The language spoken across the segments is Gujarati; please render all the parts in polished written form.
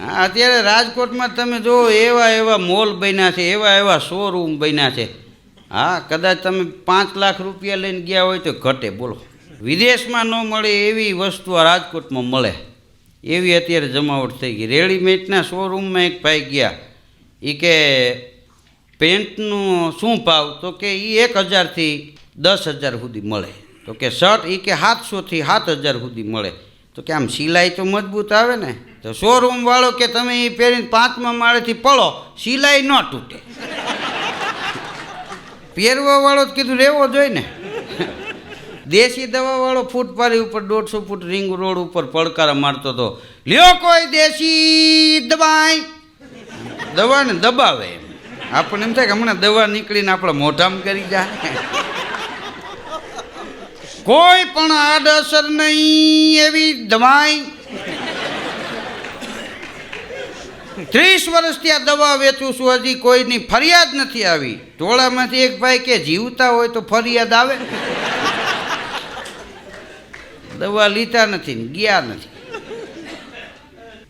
અત્યારે રાજકોટમાં તમે જુઓ એવા એવા મોલ બન્યા છે, એવા એવા શોરૂમ બન્યા છે. હા, કદાચ તમે 5 લાખ રૂપિયા લઈને ગયા હોય તો ઘટે. બોલો, વિદેશમાં ન મળે એવી વસ્તુ આ રાજકોટમાં મળે, એવી અત્યારે જમાવટ થઈ ગઈ. રેડીમેડના શોરૂમમાં એક ભાઈ ગયા, એ કે પેન્ટનું શું ભાવ? તો કે એ 1000થી 10,000 સુધી મળે. તો કે શર્ટ એ કે 700થી 7,000 સુધી મળે. તો કે આમ સિલાઈ તો મજબૂત આવે ને. તો શોરૂમ વાળો કે તમે એ પહેરીને 5મા માળેથી પડો, સિલાઈ ન તૂટે. પહેરવા વાળો જ કીધું રહેવો જોઈએ ને. દેશી દવા વાળો ફૂટપારી ઉપર 150 ફૂટ રિંગ રોડ ઉપર પડકારા મારતો હતો, લ્યો કોઈ દેશી દવાઈ. દવાને દબાવે. આપણને એમ થાય કે હમણાં દવા નીકળીને આપણા મોઢામાં કરી જાય. કોઈ પણ આડઅસર નહીં એવી દવાઈ. 30 વર્ષથી આ દવા વેચું છું, હજી કોઈની ફરિયાદ નથી આવી. ટોળામાંથી એક ભાઈ કે જીવતા હોય તો ફરિયાદ આવે. દવા લીધા નથી ને ગયા નથી.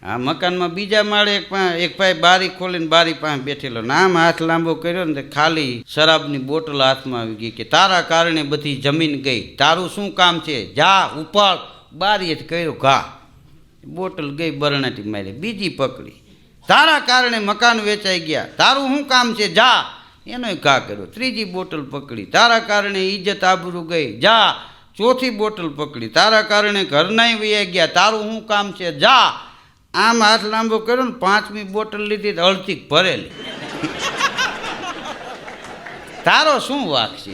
આ મકાનમાં બીજા માળે એક ભાઈ બારી ખોલીને બારી પાસે બેઠેલો, નામ હાથ લાંબો કર્યો ને ખાલી શરાબની બોટલ હાથમાં આવી ગઈ. કે તારા કારણે બધી જમીન ગઈ, તારું શું કામ છે? જા ઉપાડ. બારીએથી કર્યો ઘા, બોટલ ગઈ બરણાટી મારી. બીજી પકડી, તારા કારણે મકાન વેચાઈ ગયા, તારું શું કામ છે? જા, એનો ઘા કર્યો. ત્રીજી બોટલ પકડી, તારા કારણે ઇજ્જત આબરૂ ગઈ, જા. ચોથી બોટલ પકડી, તારા કારણે ઘરનાય વૈયા ગયા, તારું શું કામ છે? જા. આમ હાથ લાંબો કર્યો ને 5મી બોટલ લીધી તો અડધી ભરેલી. તારો શું વાંક છે?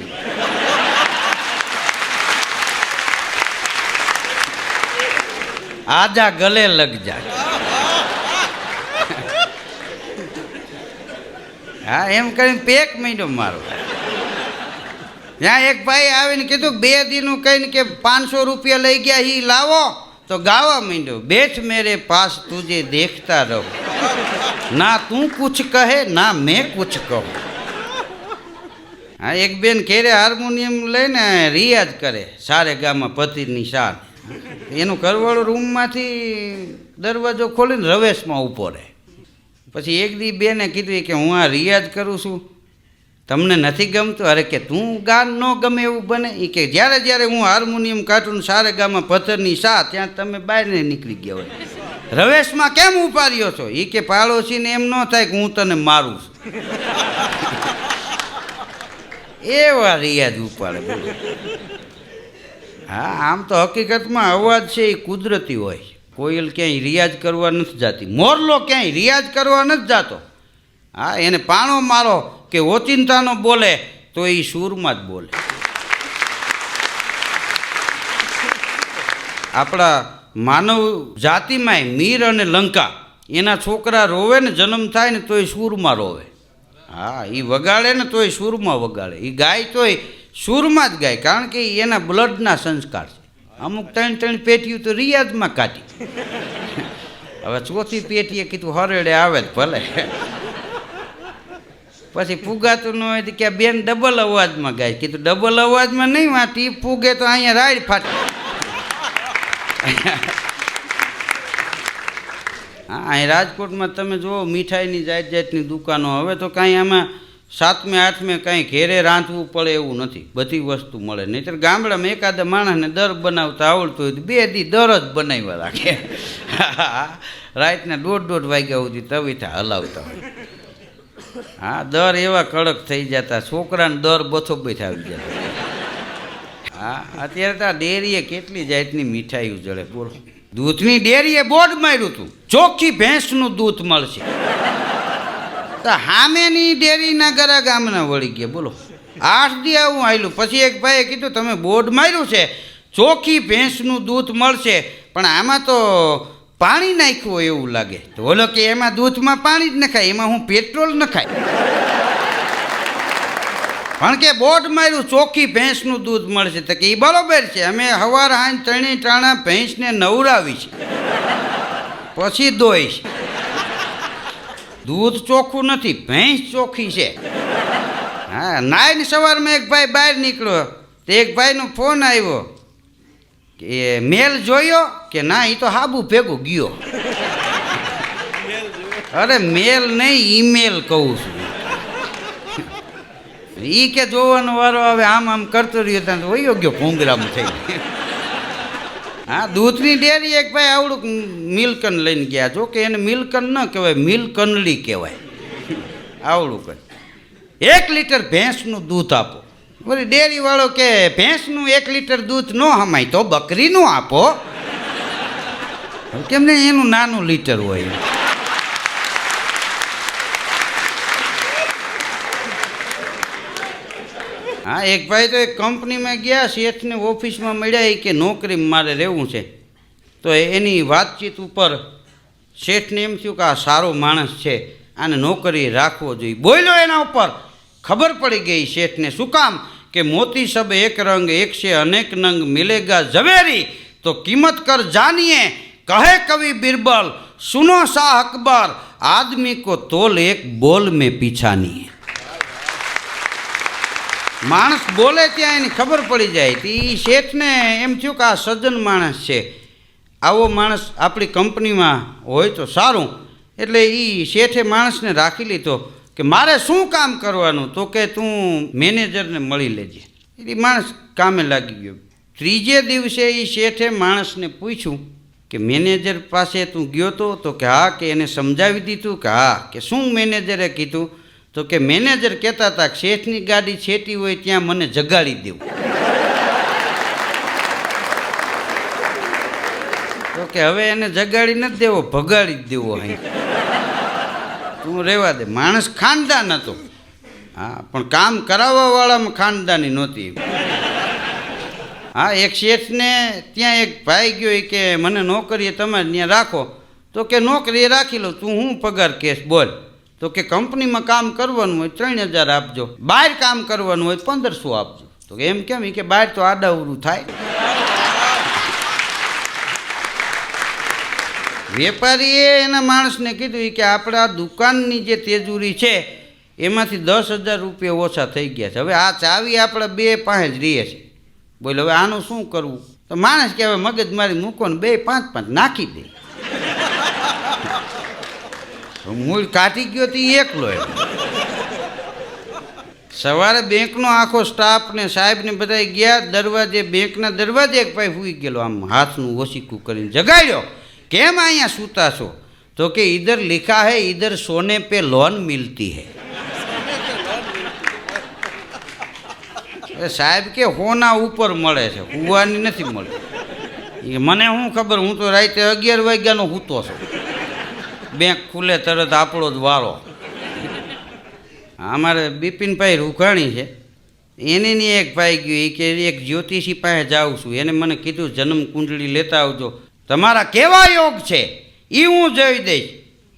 આજા ગલે લગ જાય. હા, એમ કરીને પેક માંડ્યો મારો. ત્યાં એક ભાઈ આવીને કીધું 2 દીનું કહીને કે 500 રૂપિયા લઈ ગયા, એ લાવો. તો ગાવા માંડ્યો, બેઠ મેરે પાસ તુજે દેખતા રહો, ના તું કુછ કહે ના મેં કુછ કહું. હા, એક બેન ઘેરે હાર્મોનિયમ લઈને રિયાઝ કરે, સારે ગામાં પતિની શાન. એનું ઘરવાળો રૂમમાંથી દરવાજો ખોલીને રવેશમાં ઊભો રહે. પછી એક દી બેને કીધું કે હું આ રિયાઝ કરું છું, તમને નથી ગમતું? અરે કે તું ગાન ન ગમે એવું બને? એ કે જ્યારે જ્યારે હું હાર્મોનિયમ કાઢું સારે ગામાં પથ્થરની સા, ત્યાં તમે બહાર નીકળી ગયા હોય. રવેશમાં કેમ ઉપાડ્યો છો? એ કે પાડોશીને એમ ન થાય કે હું તને મારું છું. એવા રિયાજ ઉપાડે. હા, આમ તો હકીકતમાં અવાજ છે એ કુદરતી હોય. કોયલ ક્યાંય રિયાઝ કરવા નથી જતી, મોરલો ક્યાંય રિયાઝ કરવા નથી જતો. હા, એને પાણો મારો કે ઓચિંતાનો બોલે તો એ સૂરમાં જ બોલે. આપણા માનવ જાતિમાંય મીર અને લંકા, એના છોકરા રોવે ને જન્મ થાય ને તોય સૂરમાં રોવે. હા, એ વગાડે ને તોય સૂરમાં વગાડે. એ ગાય તોય સૂરમાં જ ગાય, કારણ કે એના બ્લડના સંસ્કાર છે. અમુક 3 પેટીઓ તો રિયાઝમાં કાઢી. હવે 4થી પેટીએ કીધું હરેડે આવે જ ભલે. પછી ફૂગાતું ન હોય તો કે બેન ડબલ અવાજમાં ગાય. કીધું ડબલ અવાજમાં નહીં, માં ટીપ ફૂગે તો અહીંયા રાઈડ ફાટે. હા, અહીં રાજકોટમાં તમે જુઓ મીઠાઈની જાત જાતની દુકાનો. હવે તો કાંઈ આમાં 7મે 8મે કાંઈ ઘેરે રાંધવું પડે એવું નથી, બધી વસ્તુ મળે. નહીંતર ગામડામાં એકાદા માણસને દર બનાવતા આવડતું હોય તો 2 દી દર જ બનાવ્યા રાખે. રાતના 1:30 વાગ્યા સુધી તવીથા હલાવતા હોય. હા, દર એવા કડક થઈ જતા, છોકરાને દર બથો બેઠાવી જતા. હા, અત્યારે તો આ ડેરીએ કેટલી જાતની મીઠાઈઓ જડે. બોલો, દૂધની ડેરીએ બોર્ડ માર્યું હતું, ચોખ્ખી ભેંસનું દૂધ મળશે. તો હામેની ડેરીના ગરા ગામના વળી ગયા. બોલો, 8 દી આવું આવેલું. પછી એક ભાઈએ કીધું તમે બોર્ડ માર્યું છે ચોખ્ખી ભેંસનું દૂધ મળશે, પણ આમાં તો પાણી નાખ્યું હોય એવું લાગે. તો બોલો કે એમાં દૂધમાં પાણી જ નખાય, એમાં હું પેટ્રોલ નખાય. પણ કે બોર્ડ માર્યું ચોખ્ખી ભેંસનું દૂધ મળશે. તો કે એ બરોબર છે, અમે સવાર સાંજ 3 ટાણા ભેંસને નવરાવી છે, પછી દોઈશ. દૂધ ચોખ્ખું નથી, ભેંસ ચોખ્ખી છે. હા, નાઈને સવારમાં એક ભાઈ બહાર નીકળ્યો, તો એક ભાઈનો ફોન આવ્યો કે મેલ જોયો કે ના, એ તો હાબુ ભેગું ગયો. અરે મેલ નહીં, ઈમેલ કહું છું. ઈ કે જોવાનો વારો આવે આમ આમ કરતો રહ્યો ત્યાં તો વયો ગયો ભૂંગરામાં થઈ. હા, દૂધની ડેરી એક ભાઈ આવડું મિલ્કન લઈને ગયા. જો કે એને મિલ્કન ન કહેવાય, મિલ્કનલી કહેવાય. આવડું કહે 1 લીટર ભેંસનું દૂધ આપો. બોલી ડેરી વાળો કે ભેંસનું 1 લીટર દૂધ ન હમાય તો બકરીનું આપો. કેમ ને એનું નાનું લીટર હોય. હા, એક ભાઈ તો એક કંપનીમાં ગયા, શેઠને ઓફિસમાં મળ્યા કે નોકરીમાં મારે રહેવું છે. તો એની વાતચીત ઉપર શેઠને એમ થયું કે આ સારો માણસ છે, આને નોકરી રાખવો જોઈએ. બોલ્યો એના ઉપર, ખબર પડી ગઈ શેઠને. શું કામ? કે મોતી સબ એક રંગ એક સે અનેક નંગ મિલેગા ઝવેરી તો કિંમત કર જાનિए કહે કવિ बिरबल सुनो शाह अकबर आदमी को तोल एक बोल में पीछा नहीं. માણસ બોલે ત્યાં એની ખબર પડી જાય. એ શેઠને એમ થયું કે આ સજ્જન માણસ છે, આવો માણસ આપણી કંપનીમાં હોય તો સારું. એટલે એ શેઠે માણસને રાખી લીધો કે મારે શું કામ કરવાનું? તો કે તું મેનેજરને મળી લેજે. એ માણસ કામે લાગી ગયો. ત્રીજે દિવસે એ શેઠે માણસને પૂછ્યું કે મેનેજર પાસે તું ગયો તો કે હા. કે એને સમજાવી દીધું કે હા. કે શું મેનેજરે કીધું? તો કે મેનેજર કહેતા હતા કે શેઠની ગાડી છેટી હોય ત્યાં મને જગાડી દેવું. તો કે હવે એને જગાડી નથી દેવો, ભગાડી જ દેવો. અહીં તું રહેવા દે. માણસ ખાનદાન હતો, હા, પણ કામ કરાવવાવાળામાં ખાનદાની નહોતી. હા, એક શેઠને ત્યાં એક ભાઈ ગયો કે મને નોકરીએ તમારે ત્યાં રાખો. તો કે નોકરીએ રાખી લો, તું હું પગાર કેસ બોલ. તો કે કંપનીમાં કામ કરવાનું હોય 3000 આપજો, બહાર કામ કરવાનું હોય 1500 આપજો. તો કે એમ કેમ? કે બહાર તો આડાવડું થાય. વેપારીએ એના માણસને કીધું કે આપણા દુકાનની જે તેજુરી છે એમાંથી 10,000 રૂપિયા ઓછા થઈ ગયા છે. હવે આ ચાવી આપણા બે પાસે જ રહીએ છે. બોલો હવે આનું શું કરવું? તો માણસ કે હવે મગજ મારી મૂકો ને 2 5 નાખી દે. મૂળ કાઢી ગયો તો એકલો. સવારે બેંકનો આખો સ્ટાફ ને સાહેબ ને બધા ગયા દરવાજે. બેંકના દરવાજે એક ભાઈ સૂઈ ગયેલો, આમ હાથનું ઓસીકું કરીને જગાડ્યો. કેમ અહીંયા સૂતા છો? તો કે ઇધર लिखा है इधर सोने पे लोन मिलती है. સાહેબ કે હોના ઉપર મળે છે, કુવાની નથી મળતી. મને શું ખબર, હું તો રાતે 11 વાગ્યાનો સૂતો છું. બેંક ખુલે તરત આપણો જ વારો. અમારે બિપિનભાઈ રૂઘાણી છે, એની એક ભાઈ ગયો કે એક જ્યોતિષી પાસે જાઉં છું. એને મને કીધું જન્મ કુંડળી લેતા આવજો, તમારા કેવા યોગ છે એ હું જોઈ દઈશ.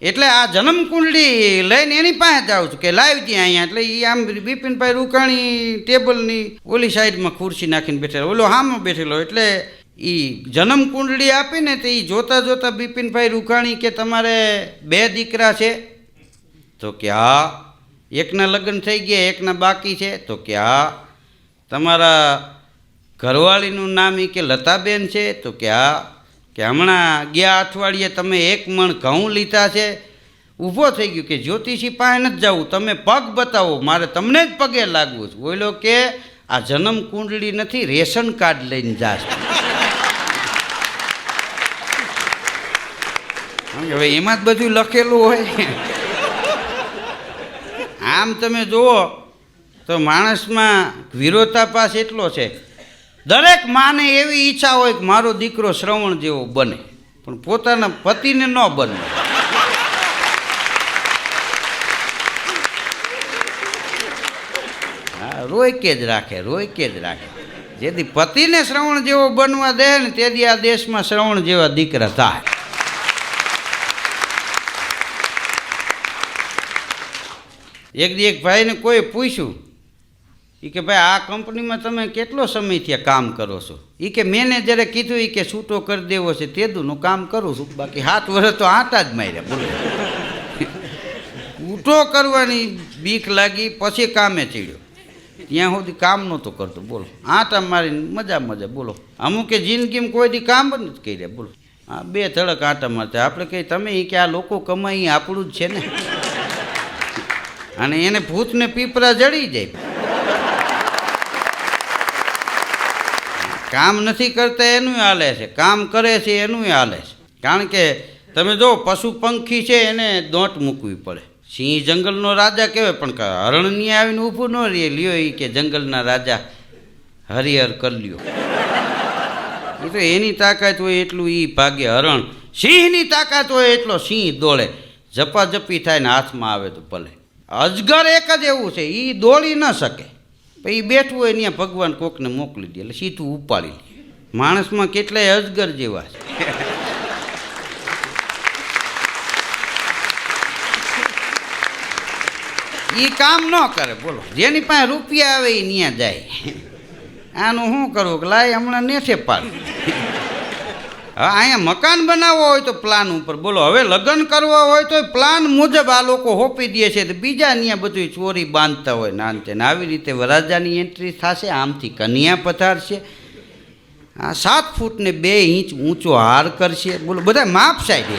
એટલે આ જન્મ કુંડળી લઈને એની પાસે જાઉં છું કે લાવી ત્યાં અહીંયા. એટલે એ આમ બિપિનભાઈ રૂઘાણી ટેબલની ઓલી સાઈડમાં ખુરશી નાખીને બેઠેલો, ઓલો હામાં બેઠેલો. એટલે એ જન્મ કુંડળી આપીને તો એ જોતા જોતા બિપિનભાઈ રૂઘાણી કે તમારે 2 દીકરા છે? તો કે હા. એકના લગ્ન થઈ ગયા, એકના બાકી છે? તો કે હા. તમારા ઘરવાળીનું નામ કે લતાબેન છે? તો કે હા. કે હમણાં ગયા અઠવાડિયે તમે 1 મણ ઘઉં લીધા છે? ઊભો થઈ ગયો કે જ્યોતિષી પાસે નથી જવું, તમે પગ બતાવો, મારે તમને જ પગે લાગવું છે. બોલો કે આ જન્મ કુંડળી નથી, રેશન કાર્ડ લઈને જાશ. હવે એમાં જ બધું લખેલું હોય. આમ તમે જુઓ તો માણસમાં વિરોધાભાસ એટલો છે. દરેક માને એવી ઈચ્છા હોય કે મારો દીકરો શ્રવણ જેવો બને, પણ પોતાના પતિને ન બને. હા, રોયકે જ રાખે. જેથી પતિને શ્રવણ જેવો બનવા દે ને તેથી આ દેશમાં શ્રવણ જેવા દીકરા થાય. એક ભાઈને કોઈ પૂછ્યું કે ભાઈ આ કંપનીમાં તમે કેટલો સમયથી કામ કરો છો? એ કે મેનેજરે કીધું કે છૂટો કરી દેવો છે તેદુનું કામ કરું છું, બાકી 7 વર્ષ તો આટા જ માર્યા. બોલો, છૂટો કરવાની બીક લાગી પછી કામે ચડ્યો. ત્યાં સુધી કામ નહોતો કરતો. બોલો, આટા મારીને મજા. બોલો, અમુકે જિંદગીમાં કોઈ દી કામ જ નથી કર્યા. બોલો, હા 2 ધડક આંટા મારતા. આપણે કહીએ તમે કે આ લોકો કમાઈ આપણું જ છે ને. અને એને ભૂતને પીપરા જડી જાય. કામ નથી કરતા એનું હાલે છે, કામ કરે છે એનું હાલે છે. કારણ કે તમે જો પશુ પંખી છે એને દોંટ મૂકવી પડે. સિંહ જંગલનો રાજા કહેવાય, પણ હરણની આવીને ઊભું ન રહે. લ્યો એ કે જંગલના રાજા હરિહર કરી લ્યો. એ તો એની તાકાત હોય એટલું એ ભાગે હરણ. સિંહની તાકાત હોય એટલો સિંહ દોડે. ઝપાઝપી થાય ને હાથમાં આવે તો ભલે. અજગર એક જ એવું છે, એ દોડી ન શકે. પછી બેઠું હોય ત્યાં ભગવાન કોકને મોકલી દે એટલે સીધું ઉપાડી લે. માણસમાં કેટલાય અજગર જેવા છે. એ કામ ન કરે. બોલો, જેની પાસે રૂપિયા આવે એ ત્યાં જાય. આનું શું કરવું કે લાય હમણાં નેઠે પાડ. હા, અહીંયા મકાન બનાવવો હોય તો પ્લાન ઉપર. બોલો, હવે લગ્ન કરવા હોય તો પ્લાન મુજબ આ લોકો હોપી દે છે. તો બીજા ત્યાં બધું ચોરી બાંધતા હોય નાનતે. આવી રીતે વરરાજાની એન્ટ્રી થશે, આમથી કન્યા પધારશે. આ 7 ફૂટ ને 2 ઇંચ ઊંચો હાર કરશે. બોલો, બધા માપ સાઈડ.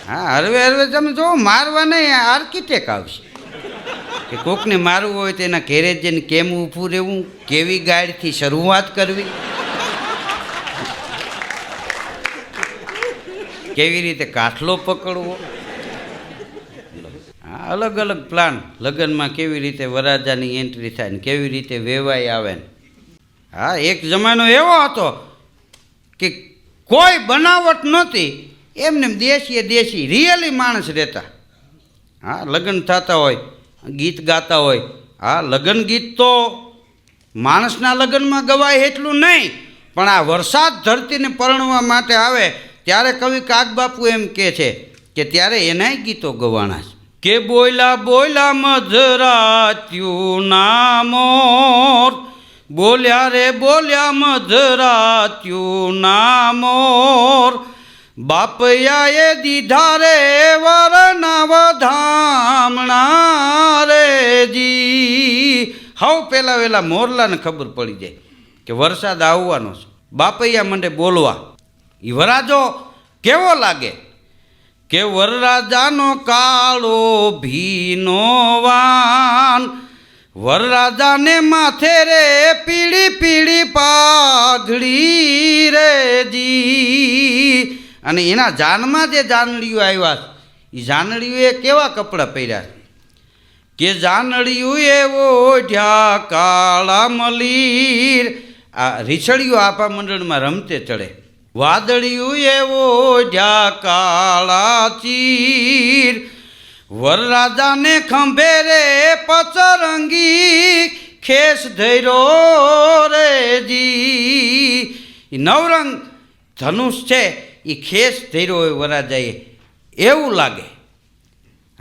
હા, હરવે તમે જો મારવા નહીં, આર્કિટેક્ટ આવશે. કે કોકને મારવું હોય તો એના ઘેરે જઈને કેમ ઊભું રહેવું, કેવી ગાડીથી શરૂઆત કરવી, કેવી રીતે કાઠલો પકડવો. હા, અલગ અલગ પ્લાન. લગ્નમાં કેવી રીતે વરરાજાની એન્ટ્રી થાય ને કેવી રીતે વેવાઈ આવે ને. હા, એક જમાનો એવો હતો કે કોઈ બનાવટ નહોતી. એમને દેશીએ દેશી રિયલી માણસ રહેતા. હા, લગ્ન થતા હોય, ગીત ગાતા હોય. હા, લગ્ન ગીત તો માણસના લગ્નમાં ગવાય એટલું નહીં, પણ આ વરસાદ ધરતીને પરણવા માટે આવે ત્યારે કવિ કાગબાપુ એમ કહે છે કે ત્યારે એનાય ગીતો ગવાણા છે. કે બોયલા બોયલા મધરાત્યું ના મોર, બોલ્યા રે બોલ્યા મધરાત્યું ના મોર, બાપયાએ દીધા રે વરના વધામણા રે જી. હાવ પેલા વેલા મોરલાને ખબર પડી જાય કે વરસાદ આવવાનો છે. બાપૈયા મંડે બોલવા. એ વરાજો કેવો લાગે કે વરરાજાનો કાળો ભીનો વાન, વરરાજાને માથે રે પીળી પીળી પાઘડી રે જી. અને એના જાનમાં જે જાનડીઓ આવ્યા એ જાનડીઓએ કેવા કપડાં પહેર્યા કે જાનડીયું એવો ઓઢ્યા કાળા મલીર. આ રીછડીઓ આપા મંડળમાં રમતે ચડે. વાદળિયું એવો ઓઢ્યા કાળા ચીર, વરરાજાને ખંભે રે પચરંગી ખેસ ધૈરો રે જી. નવરંગ ધનુષ છે એ ખેસ ધૈરો હોય વરરાજાએ એવું લાગે.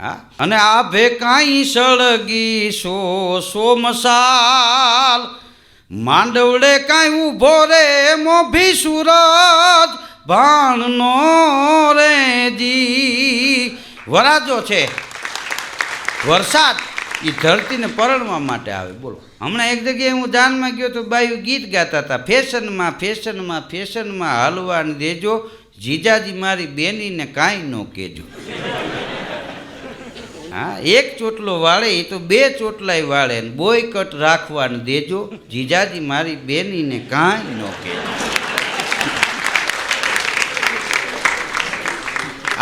હા, અને આ ભે કાંઈ સળગી સો મસાલ, માંડવડે કાંઈ ઊભો રે મોભી સૂરજ ભાણનો રે જી. વરાજો છે વરસાદ એ ધરતીને પરણવા માટે આવે. બોલો, હમણાં એક જગ્યાએ હું જાનમાં ગયો તો બાયું ગીત ગાતા હતા. ફેશનમાં ફેશનમાં ફેશનમાં હાલવાને દેજો, જીજાજી મારી બેનીને કાંઈ ન કહેજો. હા, એક ચોટલો વાળે એ તો 2 ચોટલાય વાળે. બોયકટ રાખવાને દેજો, જીજાજી મારી બેનીને કાંઈ ન કહેજો.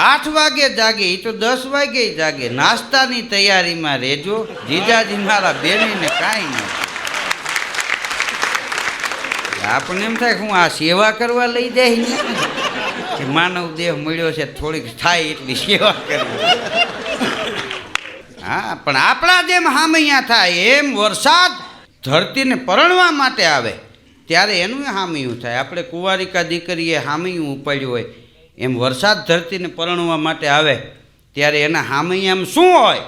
8 વાગે જાગે એ તો 10 વાગે જાગે. નાસ્તાની તૈયારીમાં રહેજો, જીજાજી મારા બેનીને કાંઈ ન. આપણને એમ થાય કે હું આ સેવા કરવા લઈ જાય ને, કે માનવ દેહ મળ્યો છે થોડીક થાય એટલી સેવા કરવી. હા, પણ આપણા જેમ હામૈયા થાય એમ વરસાદ ધરતીને પરણવા માટે આવે ત્યારે એનું હામૈયું થાય. આપણે કુંવારિકા દીકરીએ હામૈયું ઉપાડ્યું હોય એમ વરસાદ ધરતીને પરણવા માટે આવે ત્યારે એના હામૈયામાં શું હોય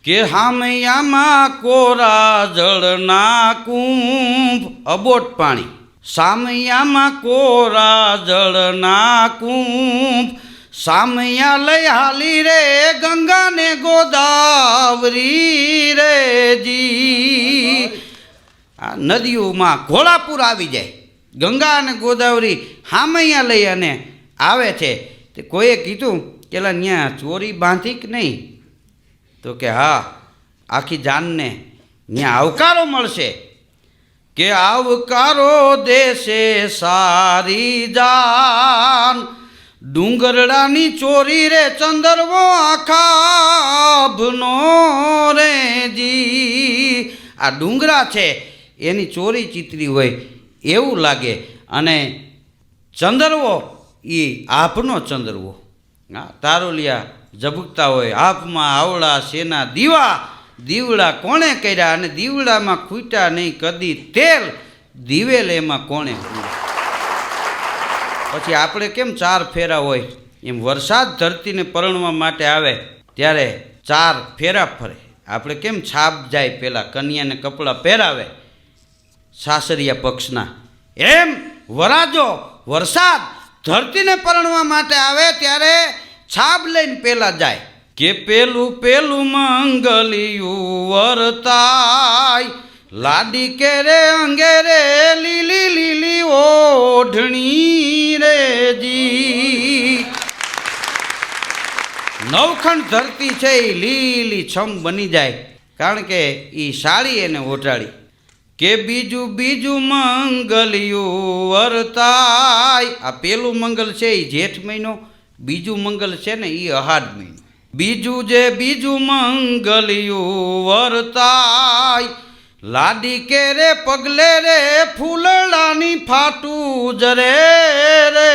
કે હામૈયામાં કોરા જળના કુંભ, અબોટ પાણી. સામૈયામાં કોરા જળના કુંભ, સામૈયા લઈ હાલી રે ગંગાને ગોદાવરી રે જી. આ નદીઓમાં ઘોડાપુર આવી જાય, ગંગા અને ગોદાવરી હામૈયા લઈ અને આવે છે. તે કોઈએ કીધું કે ત્યાં ચોરી બાંધી કે નહીં? તો કે હા, આખી જાનને ત્યાં આવકારો મળશે, કે આવકારો દેશે સારી જાન, ડુંગરડાની ચોરી રે ચંદરવો આખાભનો રે જી. આ ડુંગરા છે એની ચોરી ચિતરી હોય એવું લાગે, અને ચંદરવો એ આભનો ચંદરવો. હા, તારોલિયા ઝબકતા હોય, આભમાં આવડા શેના દીવા, દીવડા કોણે કર્યા, અને દીવડામાં ખૂટ્યા નહીં કદી તેલ, દિવેલ એમાં કોણે. પછી આપણે કેમ 4 ફેરા હોય, એમ વરસાદ ધરતીને પરણવા માટે આવે ત્યારે 4 ફેરા ફરે. આપણે કેમ છાપ જાય, પહેલાં કન્યાને કપડાં પહેરાવે સાસરિયા પક્ષના, એમ વરાજો વરસાદ ધરતીને પરણવા માટે આવે ત્યારે છાપ લઈને પહેલાં જાય, કે પેલું પેલું મંગલિયું વરતાય, લાડી કે રે અંગે રે લીલી લીલી ઓઢણી રે જી. નવખંડ ધરતી છે એ લીલી છમ બની જાય, કારણ કે એ સાડી એને ઓઢાડી. કે બીજું બીજું મંગલિયું વરતાય, આ પેલું મંગલ છે એ જેઠ મહિનો, બીજું મંગલ છે ને એ અહાડ મહિનો. બીજું જે બીજું મંગલિયું વરતાય, લાડી કે રે પગલે રે ફૂલડાની ફાટું જરે રે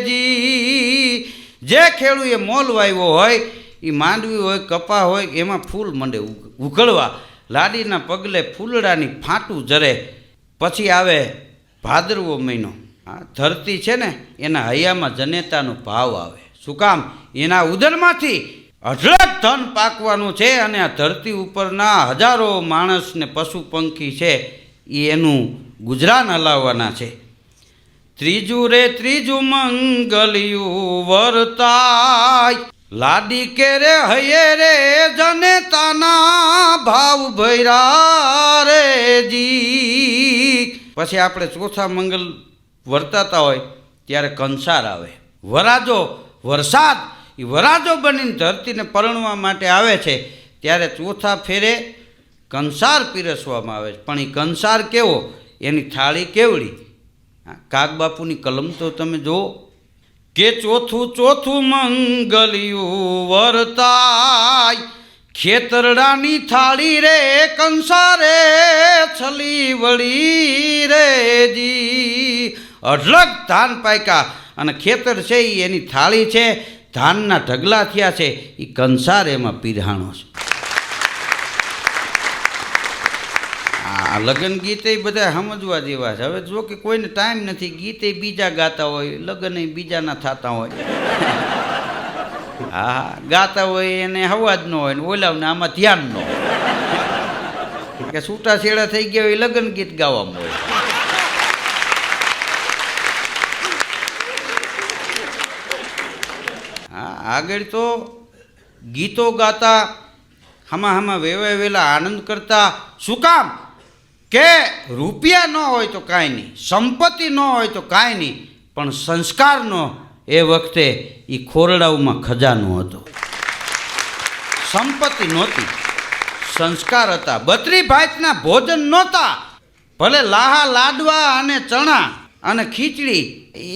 જી. જે ખેડૂએ મોલ વાવ્યો હોય, એ માંડવી હોય, કપા હોય, એમાં ફૂલ મંડે ઉઘડવા, લાડીના પગલે ફૂલડાની ફાટું જરે. પછી આવે ભાદરવો મહિનો. આ ધરતી છે ને એના હૈયામાં જનેતાનો ભાવ આવે. શું કામ? એના ઉદરમાંથી અઢળક ધન પાકવાનું છે, અને આ ધરતી ઉપરના હજારો માણસ ને પશુ પંખી છે એ એનું ગુજરાન હલાવવાના છે. ત્રીજું રે ત્રીજું મંગલિયું વરતાય, લાડી કે રે હૈયે રે જનેતાના ભાવ ભૈરા રે જી. પછી આપણે ચોથા મંગલ વર્તાતા હોય ત્યારે કંસાર આવે. વરાજો વરસાદ એ વરાજો બનીને ધરતીને પરણવા માટે આવે છે ત્યારે ચોથા ફેરે કંસાર પીરસવામાં આવે છે. પણ એ કંસાર કેવો, એની થાળી કેવડી. કાગબાપુની કલમ તો તમે જુઓ, કે ચોથું ચોથું મંગલિયું વરતાય, ખેતરડાની થાળી રે કંસારે છલી વળી રે જી. અઢળક ધાન પાક્યા અને ખેતર છે એ એની થાળી છે, ધાનના ઢગલા થયા છે, એ કંસાર એમાં પીરહાણો છે. આ લગ્ન ગીતે બધા સમજવા જેવા છે. હવે જો કે કોઈને ટાઈમ નથી, ગીતે બીજા ગાતા હોય, લગ્ન બીજાના થતા હોય. હા, ગાતા હોય એને હવા જ ન હોય, ને ઓલાવને આમાં ધ્યાન ન હોય, કે છૂટા છેડા થઈ ગયા હોય લગ્ન ગીત ગાવામાં હોય. હા, આગળ તો ગીતો ગાતા, હામાં વેલા આનંદ કરતા. શું કામ? કે રૂપિયા ન હોય તો કાંઈ નહીં, સંપત્તિ ન હોય તો કાંઈ નહીં, પણ સંસ્કારનો એ વખતે એ ખોરડાઓમાં ખજાનો હતો. સંપત્તિ નહોતી, સંસ્કાર હતા. 32 ભાતના ભોજન નહોતા, ભલે લાહા લાડવા અને ચણા અને ખીચડી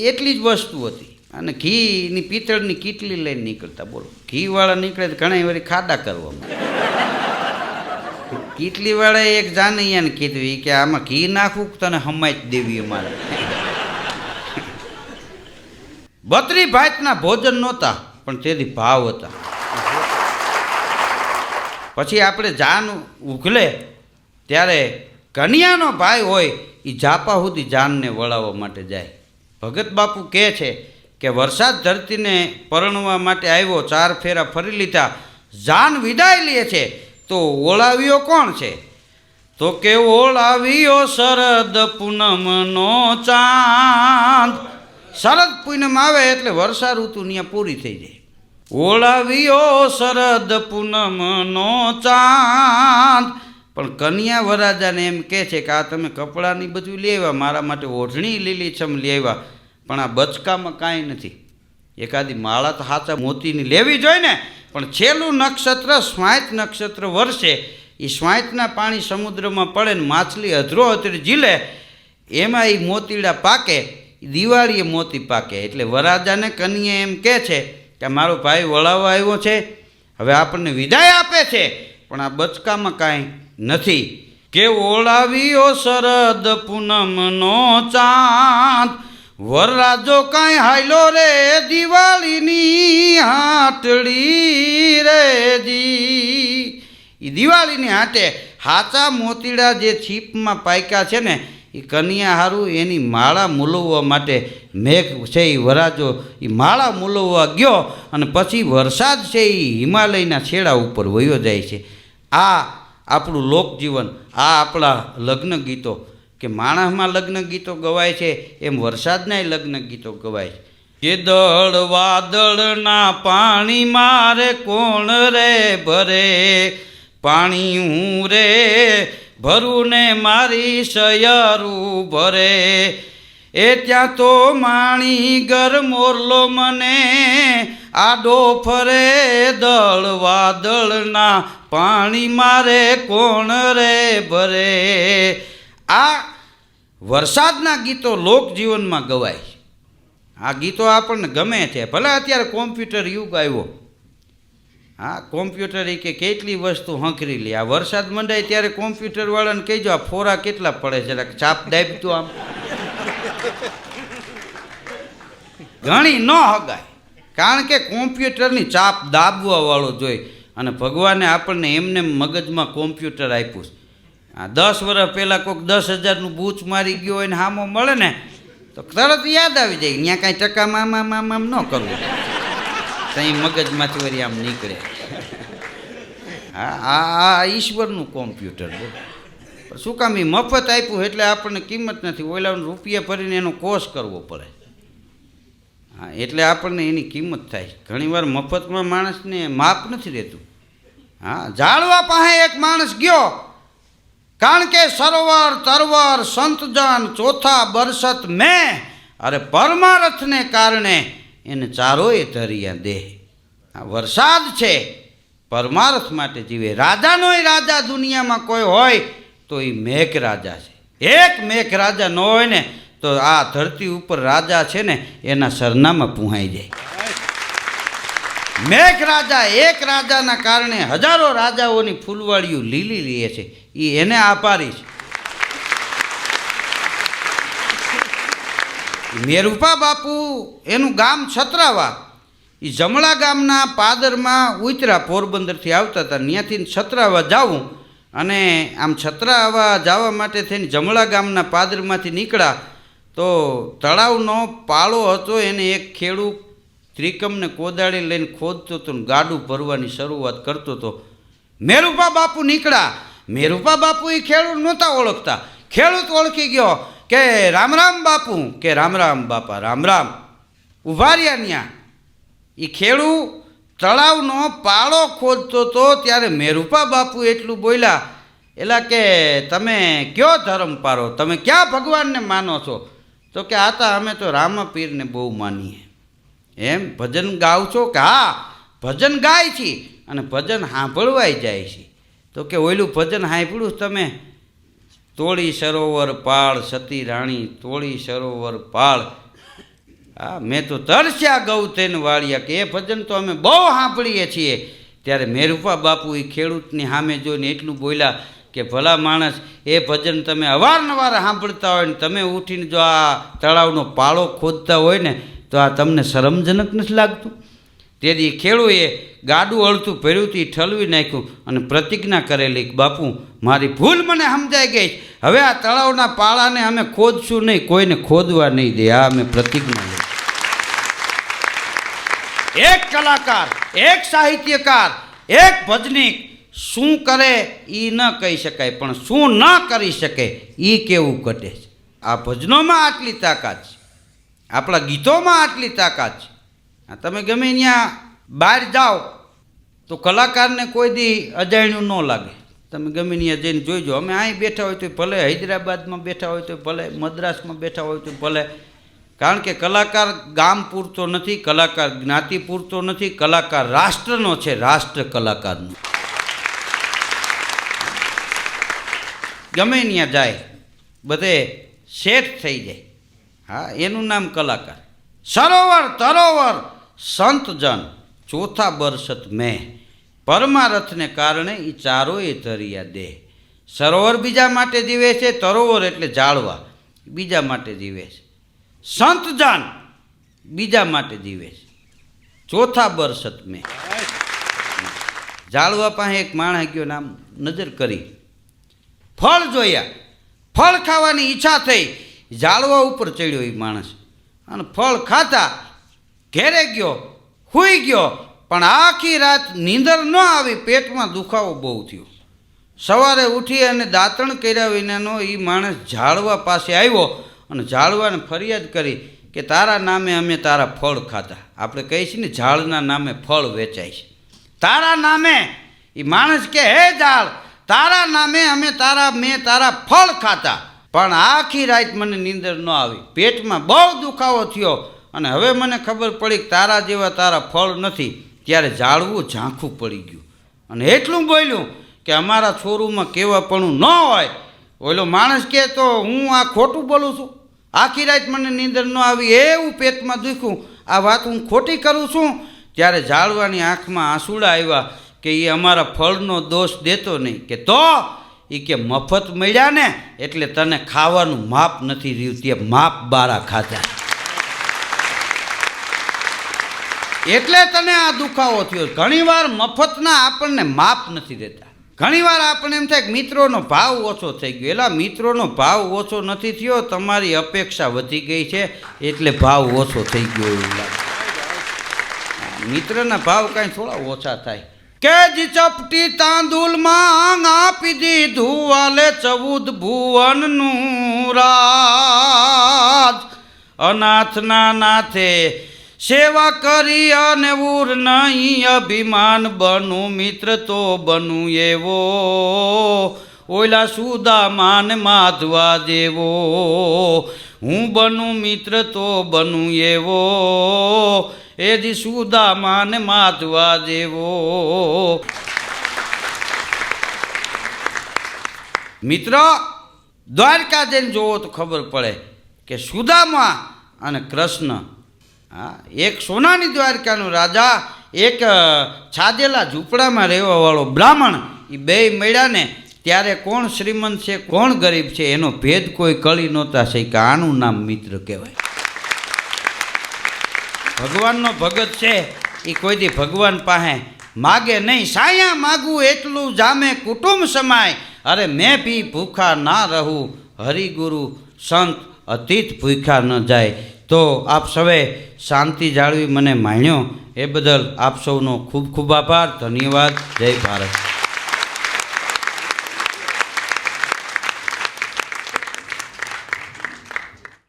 એટલી જ વસ્તુ હતી, અને ઘીની પિત્તળની કીટલી લઈને નીકળતા. બોલો, ઘીવાળા નીકળે તો ઘણા વળી ખાડા કરવામાં. કીટલીવાળાએ એક જાનૈયાને કીધું કે આમાં ઘી નાખવું તને હમાઈ દેવી અમારે. 32 ભાતના ભોજન નહોતા, પણ તેથી ભાવ હતા. પછી આપણે જાન ઉઘલે ત્યારે કન્યાનો ભાઈ હોય એ જાપા સુધી જાનને વળાવવા માટે જાય. ભગત બાપુ કહે છે કે વરસાદ ધરતીને પરણવા માટે આવ્યો, 4 ફેરા ફરી લીધા, જાન વિદાય લે છે, તો ઓળાવ્યો કોણ છે? તો કે ઓળાવ્યો શરદ પૂનમનો ચાંદ. શરદ પૂનમ આવે એટલે વર્ષા ઋતુ ત્યાં પૂરી થઈ જાય. ઓળાવ્યો શરદ પૂનમનો ચાંદ, પણ કન્યા વરરાજાને એમ કહે છે કે આ તમે કપડાની બધું લઈ આવ્યા, મારા માટે ઓઢણી લીલીછમ લઈ આવ્યા, પણ આ બચકામાં કાંઈ નથી. એકાદી માળા તો સાચા મોતીની લેવી જોઈએ ને. પણ છેલ્લું નક્ષત્ર સ્વાંત નક્ષત્ર વર્ષે, એ સ્વાંતના પાણી સમુદ્રમાં પડે ને માછલી અધરો અધરી ઝીલે, એમાં એ મોતીડા પાકે, દિવાળીએ મોતી પાકે. એટલે વરરાજાને કન્યા એમ કહે છે કે મારો ભાઈ વળાવવા આવ્યો છે, હવે આપણને વિદાય આપે છે, પણ આ બચકામાં કાંઈ નથી. કે ઓળાવ્યો શરદ પૂનમનો ચાંદ, વરરાજો કાંઈ હાયલો રે દિવાળીની હાટડી રે જી. એ દિવાળીની હાટે હાચા મોતીડા જે છીપમાં પાક્યા છે ને, એ કન્યા હારું એની માળા મૂલવવા માટે મેઘ છે એ વરાજો એ માળા મૂલવવા ગયો, અને પછી વરસાદ છે એ હિમાલયના છેડા ઉપર વયો જાય છે. આ આપણું લોકજીવન, આ આપણા લગ્ન ગીતો. કે માણસમાં લગ્ન ગીતો ગવાય છે એમ વરસાદના લગ્ન ગીતો ગવાય છે. કે દળ વાદળના પાણી મારે કોણ રે ભરે, પાણી હું રે ભરું ને મારી સયરું ભરે. એ ત્યાં તો માણી ગર મોરલો મને આડો ફરે, દળ વાદળના પાણી મારે કોણ રે ભરે. આ વરસાદના ગીતો લોકજીવનમાં ગવાય છે. આ ગીતો આપણને ગમે છે. ભલે અત્યારે કોમ્પ્યુટર યુગ આવ્યો, હા કોમ્પ્યુટર કે કેટલી વસ્તુ હંકરી લે. આ વરસાદ મંડાય ત્યારે કોમ્પ્યુટરવાળાને કહેજો આ ફોરા કેટલા પડે છે, જરાક ચાપ દાબતું આમ ઘણી ન હગાય. કારણ કે કોમ્પ્યુટરની ચાપ દાબવાવાળો જોઈ. અને ભગવાને આપણને એમને મગજમાં કોમ્પ્યુટર આપ્યું છે. 10 વર્ષ પહેલાં કોઈક 10,000નું બૂચ મારી ગયો હોય ને હામો મળે ને તો તરત યાદ આવી જાય, ત્યાં કાંઈ ટકા મામ ન કરવું, ત્યાં મગજમાંથી વળી આમ નીકળે. હા આ ઈશ્વરનું કોમ્પ્યુટર. શું કામ એ મફત આપ્યું એટલે આપણને કિંમત નથી, ઓલાનું રૂપિયા ભરીને એનો કોર્સ કરવો પડે. હા એટલે આપણને એની કિંમત થાય. ઘણીવાર મફતમાં માણસને માપ નથી રહેતું. હા ઝાડવા પાસે એક માણસ ગયો, કારણ કે સરોવર તરવર સંતજન ચોથા બરસત મેં, અરે પરમારથને કારણે એને ચારોય ધરિયા દેહ. આ વરસાદ છે પરમારથ માટે જીવે. રાજાનોય રાજા દુનિયામાં કોઈ હોય તો એ મેઘ રાજા છે. એક મેઘ રાજા ન હોય ને તો આ ધરતી ઉપર રાજા છે ને એના સરનામાં પૂહાઈ જાય. મેઘ રાજા એક રાજાના કારણે હજારો રાજાઓની ફૂલવાળીઓ લીલી લે છે. એ એને આભારી છે. મેરુપા બાપુ એનું ગામ છત્રાવા, એ જમણા ગામના પાદરમાં ઉતરા, પોરબંદરથી આવતા હતા, ત્યાંથી છત્રાવા જાવું, અને આમ છત્રાવા જવા માટે થઈને જમણા ગામના પાદરમાંથી નીકળ્યા તો તળાવનો પાળો હતો, એને એક ખેડૂત ત્રિકમને કોદાળી લઈને ખોદતો હતો ને ગાડું ભરવાની શરૂઆત કરતો હતો. મેરુપા બાપુ નીકળ્યા. મેરુપા બાપુ એ ખેડૂત નહોતા ઓળખતા. ખેડૂત ઓળખી ગયો કે રામ રામ બાપુ, કે રામ રામ બાપા, રામ રામ. ઊભા રહ્યા ત્યાં. એ ખેડૂત તળાવનો પાળો ખોદતો હતો ત્યારે મેરુપા બાપુ એટલું બોલ્યા, એલા કે તમે કયો ધર્મ પારો, તમે ક્યાં ભગવાનને માનો છો? તો કે આતા અમે તો રામપીરને બહુ માનીએ. એમ ભજન ગાવ છો? કે હા ભજન ગાય છે અને ભજન સાંભળવાય જાય છે. તો કે ઓયલું ભજન સાંભળ્યું તમે, તોળી સરોવર પાળ સતી રાણી, તોળી સરોવર પાળ. હા મેં તો તરસ્યા ગૌ તેન વાળ્યા. કે એ ભજન તો અમે બહુ સાંભળીએ છીએ. ત્યારે મેરુપા બાપુ એ ખેડૂતની સામે જોઈને એટલું બોલ્યા કે ભલા માણસ, એ ભજન તમે અવારનવાર સાંભળતા હોય ને તમે ઉઠીને જો આ તળાવનો પાળો ખોદતા હોય ને તો આ તમને શરમજનક નથી લાગતું? તેથી ખેડૂએ ગાડું અળતું ભર્યું હતું, ઠલવી નાખ્યું અને પ્રતિજ્ઞા કરેલી કે બાપુ મારી ભૂલ મને સમજાઈ ગઈ, હવે આ તળાવના પાળાને અમે ખોદશું નહીં, કોઈને ખોદવા નહીં દે. આ અમે પ્રતિજ્ઞા લઈ. એક કલાકાર, એક સાહિત્યકાર, એક ભજનીક શું કરે એ ન કહી શકાય, પણ શું ન કરી શકે એ કેવું ઘટે છે. આ ભજનોમાં આટલી તાકાત છે, આપણા ગીતોમાં આટલી તાકાત છે. તમે ગમે ત્યાં બહાર જાઓ તો કલાકારને કોઈ દી અજાણ્યું ન લાગે. તમે ગમે ત્યાં જઈને જોઈજો. અમે અહીં બેઠા હોય તો ભલે, હૈદરાબાદમાં બેઠા હોય તો ભલે, મદ્રાસમાં બેઠા હોય તો ભલે. કારણ કે કલાકાર ગામ પૂરતો નથી, કલાકાર જ્ઞાતિ પૂરતો નથી, કલાકાર રાષ્ટ્રનો છે, રાષ્ટ્ર કલાકારનો. ગમે ત્યાં જાય બધે શેઠ થઈ જાય. હા, એનું નામ કલાકાર. સરોવર તરોવર સંતજન ચોથા બરસત મેં, પરમારથને કારણે એ ચારોએ ધરિયા દેહ. સરોવર બીજા માટે જીવે છે, તરોવર એટલે જાળવા, બીજા માટે જીવે છે. સંતજન બીજા માટે જીવે છે. ચોથા બરસત મેં. જાળવા પાસે એક માણસ ગયો, નામ નજર કરી, ફળ જોયા, ફળ ખાવાની ઈચ્છા થઈ, જાળવા ઉપર ચડ્યો એ માણસ અને ફળ ખાતા ઘેરે ગયો, સૂઈ ગયો, પણ આખી રાત નીંદર ન આવી, પેટમાં દુખાવો બહુ થયો. સવારે ઉઠી અને દાંતણ કર્યા વિનાનો એ માણસ ઝાડવા પાસે આવ્યો અને ઝાડવાને ફરિયાદ કરી કે તારા નામે અમે તારા ફળ ખાતા. આપણે કહીએ છીએ ને ઝાડના નામે ફળ વેચાય છે. તારા નામે એ માણસ કે હે ઝાડ, તારા નામે મેં તારા ફળ ખાતા, પણ આખી રાત મને નીંદર ન આવી, પેટમાં બહુ દુખાવો થયો અને હવે મને ખબર પડી કે તારા જેવા તારા ફળ નથી. ત્યારે ઝાડવું ઝાંખું પડી ગયું અને એટલું બોલ્યું કે અમારા છોરુમાં કેવાપણું ન હોય. ઓલો માણસ કહે તો હું આ ખોટું બોલું છું? આખી રાત મને નીંદર ન આવી, એવું પેટમાં દુખ્યું, આ વાત હું ખોટી કરું છું? ત્યારે ઝાડવાની આંખમાં આંસુડા આવ્યા કે એ અમારા ફળનો દોષ દેતો નહીં. કે તો એ કે મફત મળ્યા ને એટલે તને ખાવાનું માપ નથી રહ્યું, તે માપ બારા ખાધા એટલે તને આ દુખાવો થયો. ઘણીવાર મફતના આપણને માપ નથી દેતા. ઘણીવાર આપણને એમ થાય કે મિત્રોનો ભાવ ઓછો થઈ ગયો. એલા, મિત્રોનો ભાવ ઓછો નથી થયો, તમારી અપેક્ષા વધી ગઈ છે એટલે ભાવ ઓછો થઈ ગયો એવું લાગે. મિત્રના ભાવ કાંઈ થોડા ઓછા થાય. કે જ ચપટી તાંદુલમાં આપી દીધું વાલે 14 ભુવનનું રાજ. અનાથના નાથે સેવા કરી અને ઉર નહીં અભિમાન બનું, મિત્ર તો બનું એવો ઓલા સુદામાને માધવા દેવો. હું બનું મિત્ર તો બનું એવો એ જ સુદામાને માધવા દેવો. મિત્ર, દ્વારકા જઈને જોવો તો ખબર પડે કે સુદામા અને કૃષ્ણ, હા, એક સોનાની દ્વારકાનો રાજા, એક છાદેલા ઝૂંપડામાં રહેવાવાળો બ્રાહ્મણ, એ બેય મળ્યા ને ત્યારે કોણ શ્રીમંત છે કોણ ગરીબ છે એનો ભેદ કોઈ કળી નહોતા શક્યા. આનું નામ મિત્ર કહેવાય. ભગવાનનો ભગત છે એ કોઈથી ભગવાન પાસે માગે નહીં. સાયા માગું એટલું જામે કુટુંબ સમાય, અરે મેં ભી ભૂખા ના રહું, હરિગુરુ સંત અતીત ભૂખા ન જાય. તો આપ સૌએ શાંતિ જાળવી મને માણ્યો એ બદલ આપ સૌનો ખૂબ ખૂબ આભાર. ધન્યવાદ. જય ભારત.